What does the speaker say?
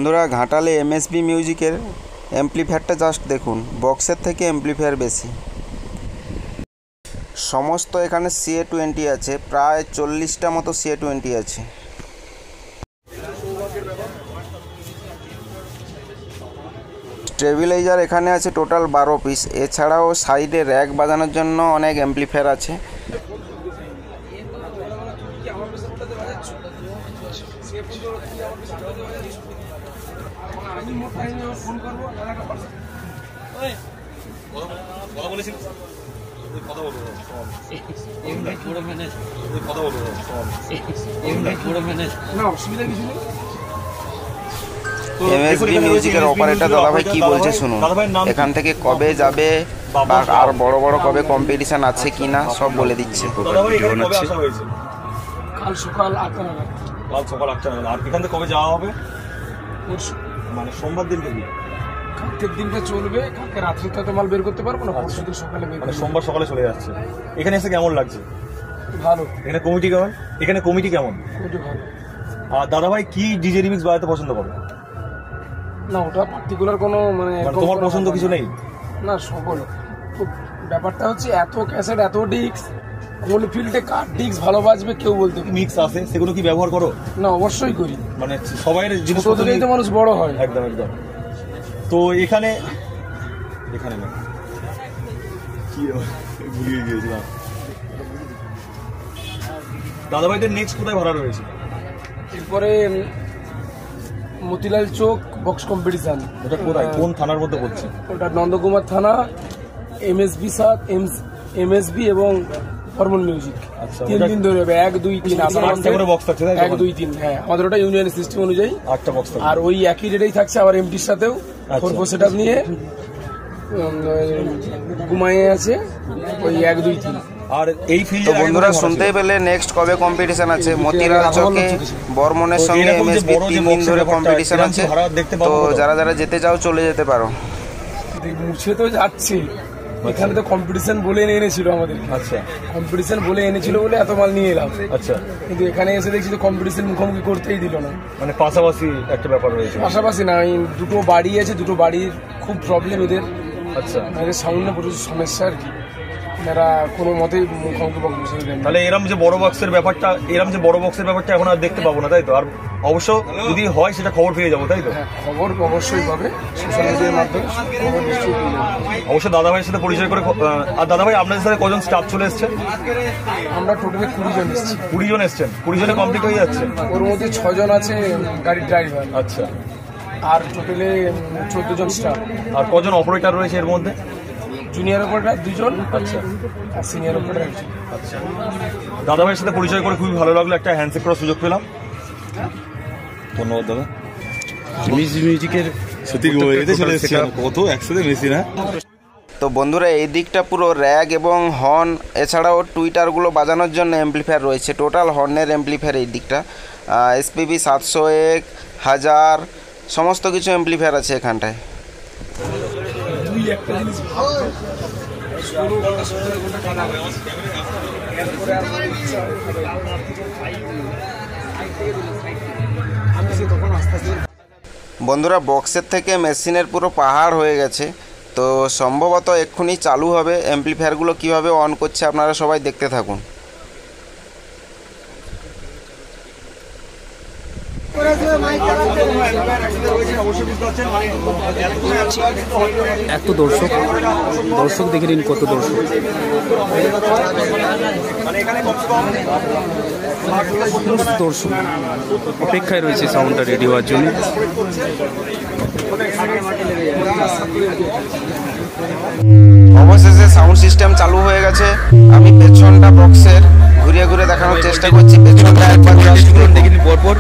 বন্ধুরা ঘাটালে এমএসবি মিউজিকের অ্যাম্পলিফায়ারটা জাস্ট দেখুন, বক্সের থেকে অ্যাম্পলিফায়ার বেশি। সমস্ত এখানে CA20 আছে, প্রায় 40টা মতো CA20 আছে। স্টেবিলাইজার এখানে আছে টোটাল 12 পিস। এছাড়াও সাইডে র্যাক বাজানোর জন্য অনেক অ্যাম্পলিফায়ার আছে। এমএসবি মিউজিকের অপারেটর দাদাভাই কি বলছে শুনুন। এখান থেকে কবে যাবে বা আর বড় বড় কবে কম্পিটিশন আছে কিনা সব বলে দিচ্ছে। কাল সকাল 8টা নাগাদ। আর এখান থেকে কবে যাওয়া হবে? মানে সোমবার দিন থেকে কালকের দিনটা চলবে। কালকে রাত্রিতে তো মাল বের করতে পারবো না, পরশু দিন সকালে বের। মানে সোমবার সকালে চলে যাচ্ছে। এখানে এসে কেমন লাগছে? ভালো। এখানে কমিটি কেমন? কমিটি ভালো। আর দাদাভাই কি ডিজে রিমিক্স বাজাতে পছন্দ করে? না, ওটা পার্টিকুলার কোনো মানে তোমার পছন্দ কিছু নেই? না, সকল ব্যাপারটা হচ্ছে এত ক্যাসেট এত ডিস্ক, কোন ফিল্ডে কার ডিস্ক ভালো বাজবে কেউ বলতে। মিক্স আছে, সেগুলো কি ব্যবহার করো? না, অবশ্যই করি। মানে সবাই জিনিসপত্র দিয়েই তো মানুষ বড় হয়। একদম একদম। তো এখানে না কি ভুলিয়ে গিয়েছিলাম। দাদাভাইদের নেক্সট কোথায় ভাড়া রয়েছে? এরপরে মতিলাল চোক বক্স কম্পিটিশন। ওটা কোথায়, কোন থানার মধ্যে পড়ছে? ওটা নন্দকুমার থানা, এমএসবি এবং হরমোন মিউজিক। তিন দিন ধরে হবে, 1 2 3 1 2 3। হ্যাঁ, আমাদের ওটা ইউনিয়ন সিস্টেম অনুযায়ী 8টা বক্স। আর ওই একই ডেটেই থাকছে আবার এমটির সাথেও 4 সেটআপ নিয়ে ঘুমায়ে আছে ওই 1 2 3। আর এই ফিল্ডে বন্ধুরা শুনতেই পেলে নেক্সট কবে কম্পিটিশন আছে। মতিলাল চকে বর্মনের সঙ্গে এমএসবি 3 দিন ধরে কম্পিটিশন আছে। তো যারা যারা যেতে চাও চলে যেতে পারো। মুছে তো যাচ্ছে, এখানে তো কম্পিটিশন বলে এনেছিল আমাদের। আচ্ছা, কম্পিটিশন বলে এনেছিল বলে এত মাল নিয়ে এলাম। আচ্ছা, কিন্তু এখানে এসে দেখছি তো কম্পিটিশন মুখোমুখি করতেই দিল না। মানে পাশাপাশি একটা ব্যাপার রয়েছে। পাশাপাশি না, দুটো বাড়ি আছে, দুটো বাড়ির খুব প্রবলেম এদের। আচ্ছা, এদের সাউন্ডে প্রচুর সমস্যা আর কি। এরা কোনো মতেই মুখোমুখি বসে দেন। তাহলে এরম যে বড় বক্সের ব্যাপারটা এখন আর দেখতে পাবো না, তাই তো? আর অবশ্য যদি হয় সেটা খবর পেয়ে যাবো, তাই তো? খবর অবশ্যই পাবে, সোশ্যাল মিডিয়ার মাধ্যমে খবর নিশ্চয়ই পেয়ে যাবে। অবশ্যই দাদাভাইয়ের সাথে পরিচয় করে। আর দাদাভাই আপনাদের সাথে কজন স্টাফ চলে এসছে? আমরা টোটালি 20 জন এসেছি। 20 জন এসছেন? 20 জনে কমপ্লিট হয়ে যাচ্ছে? ওর মধ্যে 6 জন আছে গাড়ির ড্রাইভার। আচ্ছা, আর টোটালি 14 জন স্টাফ। আর কজন অপারেটর রয়েছে এর মধ্যে? জুনিয়র অপারেটর 2 জন। আচ্ছা, আর সিনিয়র অপারেটর 1 জন। আচ্ছা, দাদাভাইয়ের সাথে পরিচয় করে খুবই ভালো লাগলো, একটা হ্যান্ডশেক করার সুযোগ পেলাম। ধন্যবাদ দাদা। মিউজিকের সত্যি চলে এসেছে কত একসাথে মেশিন। হ্যাঁ, তো বন্ধুরা এই দিকটা পুরো র্যাগ এবং হর্ন, এছাড়াও টুইটারগুলো বাজানোর জন্য অ্যাম্পলিফায়ার রয়েছে। টোটাল হর্নের অ্যাম্পলিফায়ার এই দিকটা SPB 701 1000 সমস্ত কিছু অ্যাম্পলিফায়ার আছে এখানটায়। একটা জিনিস বন্ধুরা বক্সের থেকে মেশিনের পুরো পাহাড় হয়ে গেছে। তো সম্ভবত এক্ষুনি চালু হবে। অ্যাম্পলিফায়ারগুলো কীভাবে অন করছে আপনারা সবাই দেখতে থাকুন। এত দর্শক দেখে নিন, কত দর্শক। দর্শক অপেক্ষায় রয়েছে সাউন্ডটা রেডি হওয়ার জন্য। অবশেষে সাউন্ড সিস্টেম চালু হয়ে গেছে। আমি পেছনটা বক্সের ঘুরিয়ে ঘুরে দেখানোর চেষ্টা করছি। পেছনটা একবার জাস্ট দেখুন। পরপর